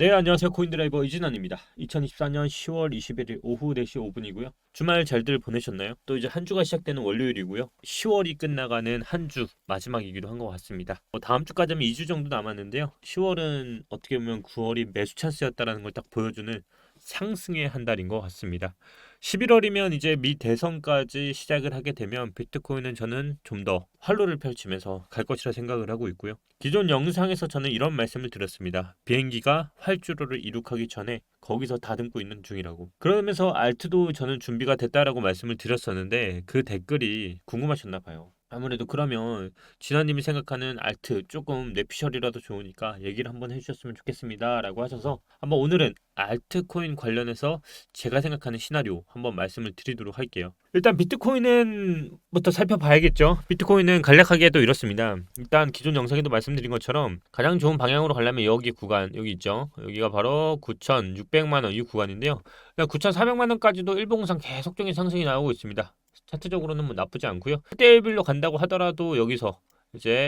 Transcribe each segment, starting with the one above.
네, 안녕하세요. 코인드라이버 이진환입니다. 2024년 10월 21일 오후 4시 5분이고요. 주말 잘들 보내셨나요? 또 이제 한 주가 시작되는 월요일이고요. 10월이 끝나가는 한 주 마지막이기도 한 것 같습니다. 다음 주까지 하면 2주 정도 남았는데요. 10월은 어떻게 보면 9월이 매수 찬스였다라는 걸 딱 보여주는 상승의 한 달인 것 같습니다. 11월이면 이제 미 대선까지 시작을 하게 되면 비트코인은 저는 좀 더 활로를 펼치면서 갈 것이라 생각을 하고 있고요. 기존 영상에서 저는 이런 말씀을 드렸습니다. 비행기가 활주로를 이륙하기 전에 거기서 다듬고 있는 중이라고. 그러면서 알트도 저는 준비가 됐다라고 말씀을 드렸었는데 그 댓글이 궁금하셨나 봐요. 아무래도 그러면 진아님이 생각하는 알트 조금 뇌피셜이라도 좋으니까 얘기를 한번 해주셨으면 좋겠습니다 라고 하셔서 한번 오늘은 알트코인 관련해서 제가 생각하는 시나리오 한번 말씀을 드리도록 할게요. 일단 비트코인은부터 살펴봐야겠죠. 비트코인은 간략하게도 이렇습니다. 일단 기존 영상에도 말씀드린 것처럼 가장 좋은 방향으로 가려면 여기 구간 여기 있죠. 여기가 바로 9,600만 원 이 구간인데요. 9,400만 원까지도 일봉상 계속적인 상승이 나오고 있습니다. 차트적으로는 뭐 나쁘지 않고요. 1대1 빌로 간다고 하더라도 여기서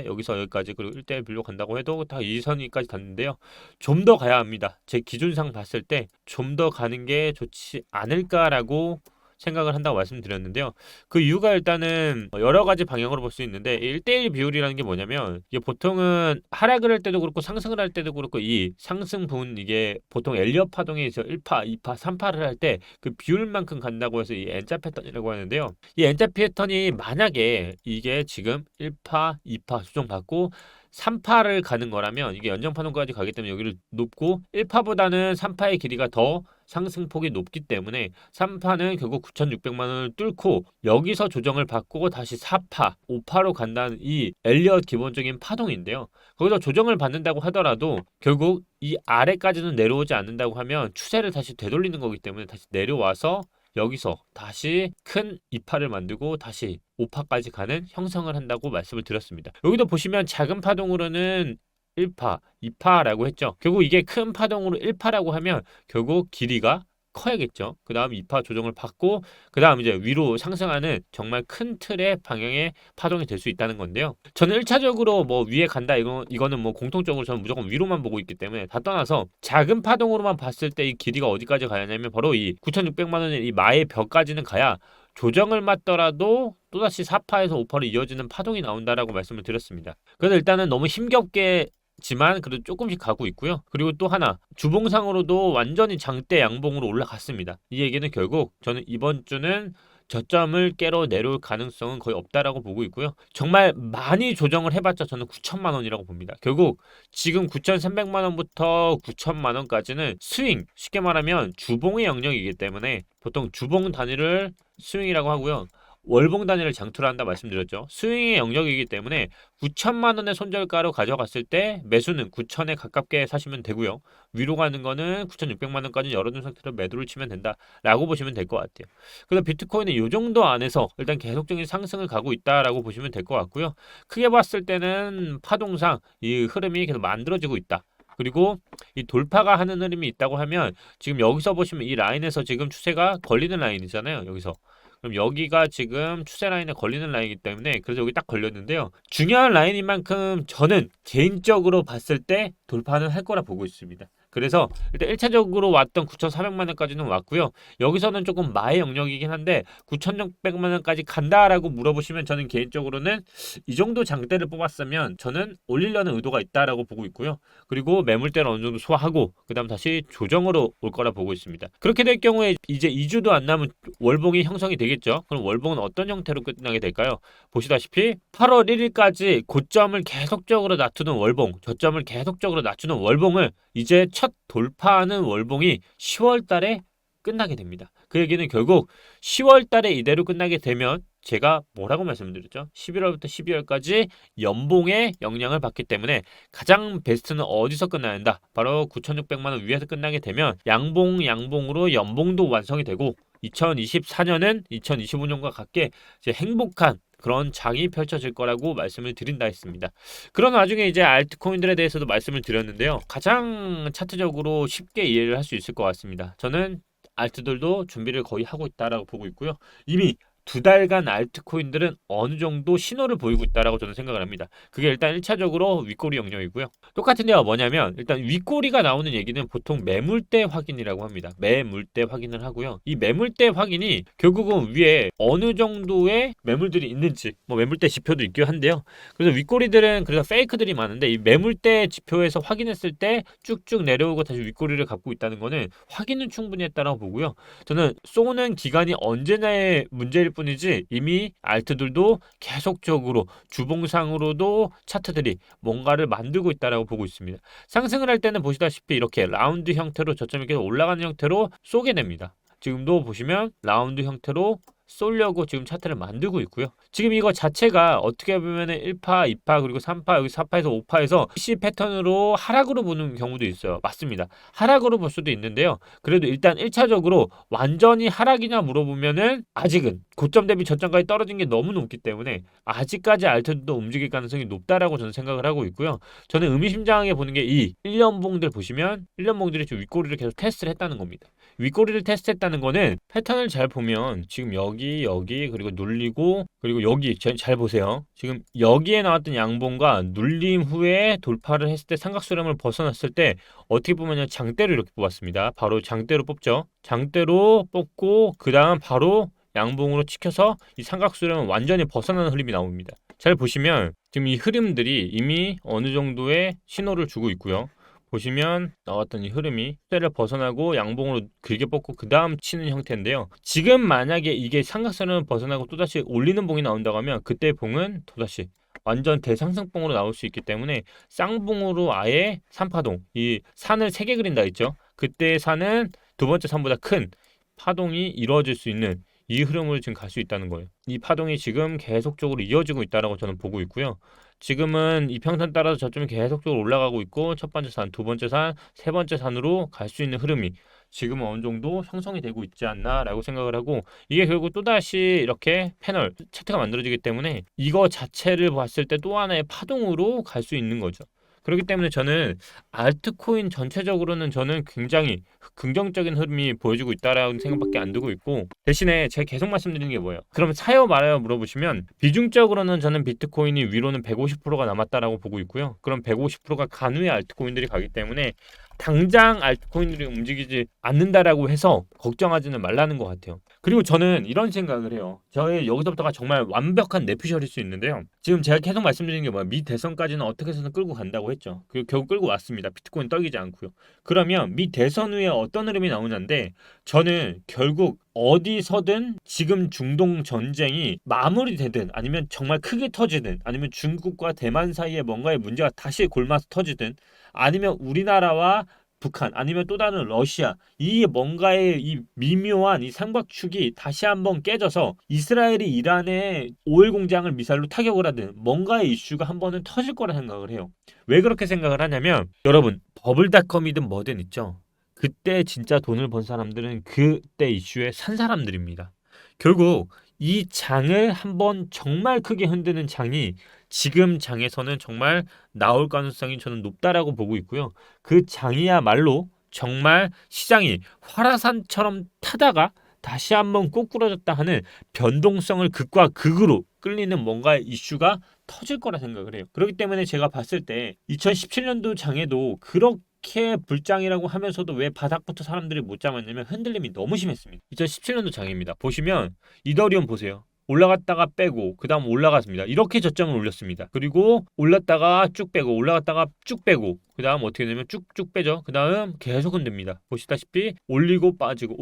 여기까지 그리고 1대1 빌로 간다고 해도 다 이 선까지 갔는데요. 좀 더 가야 합니다. 제 기준상 봤을 때 좀 더 가는 게 좋지 않을까라고 생각을 한다고 말씀드렸는데요. 그 이유가 일단은 여러 가지 방향으로 볼 수 있는데 1대1 비율이라는 게 뭐냐면 이게 보통은 하락을 할 때도 그렇고 상승을 할 때도 그렇고 이 상승분 이게 보통 엘리엇 파동에서 1파, 2파, 3파를 할 때 그 비율만큼 간다고 해서 이 N자 패턴이라고 하는데요. 이 N자 패턴이 만약에 이게 지금 1파, 2파 수정받고 3파를 가는 거라면 이게 연장파동까지 가기 때문에 여기를 높고 1파보다는 3파의 길이가 더 상승폭이 높기 때문에 3파는 결국 9,600만 원을 뚫고 여기서 조정을 받고 다시 4파, 5파로 간다는 이 엘리엇 기본적인 파동인데요. 거기서 조정을 받는다고 하더라도 결국 이 아래까지는 내려오지 않는다고 하면 추세를 다시 되돌리는 거기 때문에 다시 내려와서 여기서 다시 큰 2파를 만들고 다시 5파까지 가는 형성을 한다고 말씀을 드렸습니다. 여기도 보시면 작은 파동으로는 1파, 2파라고 했죠. 결국 이게 큰 파동으로 1파라고 하면 결국 길이가 커야겠죠. 그 다음 2파 조정을 받고 그 다음 이제 위로 상승하는 정말 큰 틀의 방향의 파동이 될 수 있다는 건데요. 저는 1차적으로 뭐 위에 간다 이거는 뭐 공통적으로 저는 무조건 위로만 보고 있기 때문에 다 떠나서 작은 파동으로만 봤을 때 이 길이가 어디까지 가냐면 바로 이 9,600만 원의 이 마의 벽까지는 가야 조정을 맞더라도 또다시 4파에서 5파로 이어지는 파동이 나온다라고 말씀을 드렸습니다. 그래서 일단은 너무 힘겹게 지만 그래도 조금씩 가고 있고요. 그리고 또 하나 주봉상으로도 완전히 장대 양봉으로 올라갔습니다. 이 얘기는 결국 저는 이번 주는 저점을 깨러 내려올 가능성은 거의 없다라고 보고 있고요. 정말 많이 조정을 해봤자 저는 9천만 원이라고 봅니다. 결국 지금 9,300만 원부터 9천만 원까지는 스윙, 쉽게 말하면 주봉의 영역이기 때문에 보통 주봉 단위를 스윙이라고 하고요. 월봉 단위를 장투를 한다 말씀드렸죠. 스윙의 영역이기 때문에 9천만 원의 손절가로 가져갔을 때 매수는 9천에 가깝게 사시면 되고요. 위로 가는 거는 9,600만 원까지 열어둔 상태로 매도를 치면 된다라고 보시면 될 것 같아요. 그래서 비트코인은 이 정도 안에서 일단 계속적인 상승을 가고 있다라고 보시면 될 것 같고요. 크게 봤을 때는 파동상 이 흐름이 계속 만들어지고 있다. 그리고 이 돌파가 하는 흐름이 있다고 하면 지금 여기서 보시면 이 라인에서 지금 추세가 걸리는 라인이잖아요. 여기서. 그럼 여기가 지금 추세 라인에 걸리는 라인이기 때문에 그래서 여기 딱 걸렸는데요. 중요한 라인인 만큼 저는 개인적으로 봤을 때 돌파는 할 거라 보고 있습니다. 그래서 일단 1차적으로 왔던 9,400만 원까지는 왔고요. 여기서는 조금 마의 영역이긴 한데 9,600만 원까지 간다라고 물어보시면 저는 개인적으로는 이 정도 장대를 뽑았으면 저는 올리려는 의도가 있다라고 보고 있고요. 그리고 매물대를 어느 정도 소화하고 그다음 다시 조정으로 올 거라 보고 있습니다. 그렇게 될 경우에 이제 2주도 안 남은 월봉이 형성이 되겠죠. 그럼 월봉은 어떤 형태로 끝나게 될까요? 보시다시피 8월 1일까지 고점을 계속적으로 낮추는 월봉, 저점을 계속적으로 낮추는 월봉을 이제 첫 돌파하는 월봉이 10월 달에 끝나게 됩니다. 그 얘기는 결국 10월 달에 이대로 끝나게 되면 제가 뭐라고 말씀드렸죠? 11월부터 12월까지 연봉의 영향을 받기 때문에 가장 베스트는 어디서 끝나야 한다? 바로 9,600만 원 위에서 끝나게 되면 양봉으로 연봉도 완성이 되고 2024년은 2025년과 같게 이제 행복한 그런 장이 펼쳐질 거라고 말씀을 드린다 했습니다. 그런 와중에 이제 알트코인들에 대해서도 말씀을 드렸는데요. 가장 차트적으로 쉽게 이해를 할 수 있을 것 같습니다. 저는 알트들도 준비를 거의 하고 있다라고 보고 있고요. 이미 2달간 알트코인들은 어느 정도 신호를 보이고 있다라고 저는 생각을 합니다. 그게 일단 1차적으로 윗꼬리 영역이고요. 똑같은 데가 뭐냐면 일단 윗꼬리가 나오는 얘기는 보통 매물대 확인이라고 합니다. 매물대 확인을 하고요. 이 매물대 확인이 결국은 위에 어느 정도의 매물들이 있는지 뭐 매물대 지표도 있긴 한데요. 그래서 윗꼬리들은 그래서 페이크들이 많은데 이 매물대 지표에서 확인했을 때 쭉쭉 내려오고 다시 윗꼬리를 갖고 있다는 거는 확인은 충분히 했다라고 보고요. 저는 쏘는 기간이 언제나의 문제일 뿐이지 이미 알트들도 계속적으로 주봉상으로도 차트들이 뭔가를 만들고 있다라고 보고 있습니다. 상승을 할 때는 보시다시피 이렇게 라운드 형태로 저점이 계속 올라가는 형태로 쏘게 됩니다. 지금도 보시면 라운드 형태로 쏠려고 지금 차트를 만들고 있고요. 지금 이거 자체가 어떻게 보면은 1파, 2파, 그리고 3파, 여기 4파에서 5파에서 PC 패턴으로 하락으로 보는 경우도 있어요. 맞습니다. 하락으로 볼 수도 있는데요. 그래도 일단 1차적으로 완전히 하락이냐 물어보면은 아직은 고점 대비 저점까지 떨어진 게 너무 높기 때문에 아직까지 알트도 움직일 가능성이 높다라고 저는 생각을 하고 있고요. 저는 의미심장하게 보는 게 이 1년봉들 보시면 1년봉들이 지금 윗꼬리를 계속 테스트를 했다는 겁니다. 윗꼬리를 테스트했다는 거는 패턴을 잘 보면 지금 여기 그리고 눌리고 그리고 여기 잘 보세요. 지금 여기에 나왔던 양봉과 눌림 후에 돌파를 했을 때 삼각수렴을 벗어났을 때 어떻게 보면 장대로 이렇게 뽑았습니다. 바로 장대로 뽑죠. 장대로 뽑고 그 다음 바로 양봉으로 찍혀서 이 삼각수렴은 완전히 벗어나는 흐름이 나옵니다. 잘 보시면 지금 이 흐름들이 이미 어느 정도의 신호를 주고 있고요. 보시면 나왔던 이 흐름이 수대를 벗어나고 양봉으로 길게 뻗고 그 다음 치는 형태인데요. 지금 만약에 이게 삼각선을 벗어나고 또다시 올리는 봉이 나온다고 하면 그때 봉은 또다시 완전 대상승봉으로 나올 수 있기 때문에 쌍봉으로 아예 3파동 이 산을 3개 그린다 했죠. 그때 산은 두 번째 산보다 큰 파동이 이루어질 수 있는 이 흐름을 지금 갈 수 있다는 거예요. 이 파동이 지금 계속적으로 이어지고 있다라고 저는 보고 있고요. 지금은 이평선 따라서 저점이 계속적으로 올라가고 있고 첫 번째 산, 두 번째 산, 세 번째 산으로 갈 수 있는 흐름이 지금은 어느 정도 형성이 되고 있지 않나라고 생각을 하고 이게 결국 또다시 이렇게 패널 차트가 만들어지기 때문에 이거 자체를 봤을 때 또 하나의 파동으로 갈 수 있는 거죠. 그렇기 때문에 저는 알트코인 전체적으로는 저는 굉장히 긍정적인 흐름이 보여주고 있다라는 생각밖에 안 들고 있고 대신에 제가 계속 말씀드리는 게 뭐예요? 그러면 사요 말아요 물어보시면 비중적으로는 저는 비트코인이 위로는 150%가 남았다라고 보고 있고요. 그럼 150%가 간후에 알트코인들이 가기 때문에 당장 알트코인들이 움직이지 않는다라고 해서 걱정하지는 말라는 것 같아요. 그리고 저는 이런 생각을 해요. 저의 여기서부터가 정말 완벽한 내피셜일 수 있는데요. 지금 제가 계속 말씀드리는 게 뭐야? 미 대선까지는 어떻게 해서는 끌고 간다고 했죠. 그리고 결국 끌고 왔습니다. 비트코인 떨기지 않고요. 그러면 미 대선 후에 어떤 흐름이 나오냐인데 저는 결국 어디서든 지금 중동 전쟁이 마무리되든 아니면 정말 크게 터지든 아니면 중국과 대만 사이에 뭔가의 문제가 다시 골마서 터지든 아니면 우리나라와 북한 아니면 또 다른 러시아 이 뭔가의 이 미묘한 이 삼각축이 다시 한번 깨져서 이스라엘이 이란의 오일 공장을 미사일로 타격을 하든 뭔가의 이슈가 한 번은 터질 거라 생각을 해요. 왜 그렇게 생각을 하냐면 여러분 버블닷컴이든 뭐든 있죠. 그때 진짜 돈을 번 사람들은 그때 이슈에 산 사람들입니다. 결국 이 장을 한번 정말 크게 흔드는 장이 지금 장에서는 정말 나올 가능성이 저는 높다라고 보고 있고요. 그 장이야말로 정말 시장이 화라산처럼 타다가 다시 한번 꼬꾸라졌다 하는 변동성을 극과 극으로 끌리는 뭔가의 이슈가 터질 거라 생각을 해요. 그렇기 때문에 제가 봤을 때 2017년도 장에도 그렇게 불장이라고 하면서도 왜 바닥부터 사람들이 못 잡았냐면 흔들림이 너무 심했습니다. 2017년도 장입니다. 보시면 이더리움 보세요. 올라갔다가 빼고 그 다음 올라갔습니다. 이렇게 저점을 올렸습니다. 그리고 올랐다가 쭉 빼고 올라갔다가 쭉 빼고 그 다음 어떻게 되냐면 쭉쭉 빼죠. 그 다음 계속 흔듭니다. 보시다시피 올리고 빠지고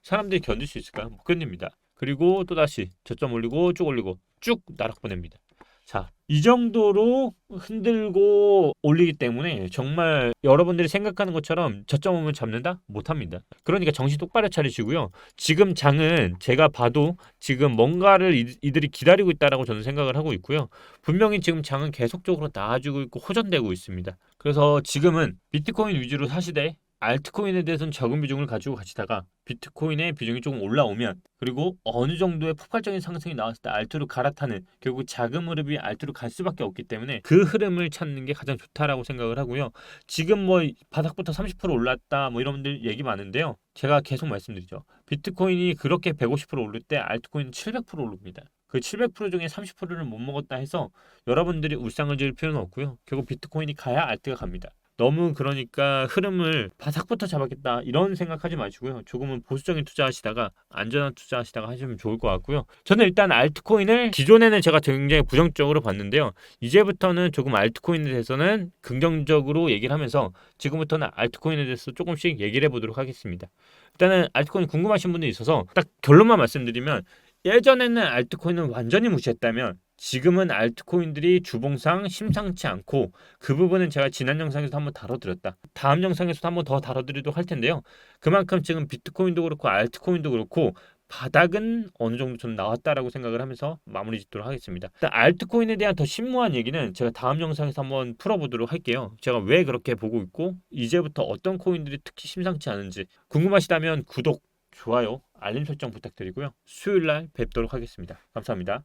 사람들이 견딜 수 있을까요? 못 견딥니다. 그리고 또다시 저점 올리고 쭉 나락 보냅니다. 자, 이 정도로 흔들고 올리기 때문에 정말 여러분들이 생각하는 것처럼 저점 오면 잡는다? 못합니다. 그러니까 정신 똑바로 차리시고요. 지금 장은 제가 봐도 지금 뭔가를 이들이 기다리고 있다라고 저는 생각을 하고 있고요. 분명히 지금 장은 계속적으로 나아지고 있고 호전되고 있습니다. 그래서 지금은 비트코인 위주로 사시되 알트코인에 대해서는 적은 비중을 가지고 가시다가 비트코인의 비중이 조금 올라오면, 그리고 어느 정도의 폭발적인 상승이 나왔을 때 알트로 갈아타는, 결국 자금 흐름이 알트로 갈 수밖에 없기 때문에 그 흐름을 찾는 게 가장 좋다라고 생각을 하고요. 지금 뭐 바닥부터 30% 올랐다 뭐 이런 분들 얘기 많은데요. 제가 계속 말씀드리죠. 비트코인이 그렇게 150% 오를 때 알트코인은 700% 오릅니다. 그 700% 중에 30%를 못 먹었다 해서 여러분들이 울상을 지을 필요는 없고요. 결국 비트코인이 가야 알트가 갑니다. 너무 그러니까 흐름을 바닥부터 잡았겠다 이런 생각하지 마시고요. 조금은 보수적인 투자하시다가 안전한 투자하시다가 하시면 좋을 것 같고요. 저는 일단 알트코인을 기존에는 제가 굉장히 부정적으로 봤는데요. 이제부터는 조금 알트코인에 대해서는 긍정적으로 얘기를 하면서 지금부터는 알트코인에 대해서 조금씩 얘기를 해보도록 하겠습니다. 일단은 알트코인 궁금하신 분들이 있어서 딱 결론만 말씀드리면, 예전에는 알트코인은 완전히 무시했다면 지금은 알트코인들이 주봉상 심상치 않고, 그 부분은 제가 지난 영상에서 한번 다뤄드렸다. 다음 영상에서도 한번 더 다뤄드리도록 할 텐데요. 그만큼 지금 비트코인도 그렇고 알트코인도 그렇고 바닥은 어느 정도 좀 나왔다라고 생각을 하면서 마무리 짓도록 하겠습니다. 일단 알트코인에 대한 더 심무한 얘기는 제가 다음 영상에서 한번 풀어보도록 할게요. 제가 왜 그렇게 보고 있고 이제부터 어떤 코인들이 특히 심상치 않은지 궁금하시다면 구독, 좋아요, 알림 설정 부탁드리고요. 수요일 날 뵙도록 하겠습니다. 감사합니다.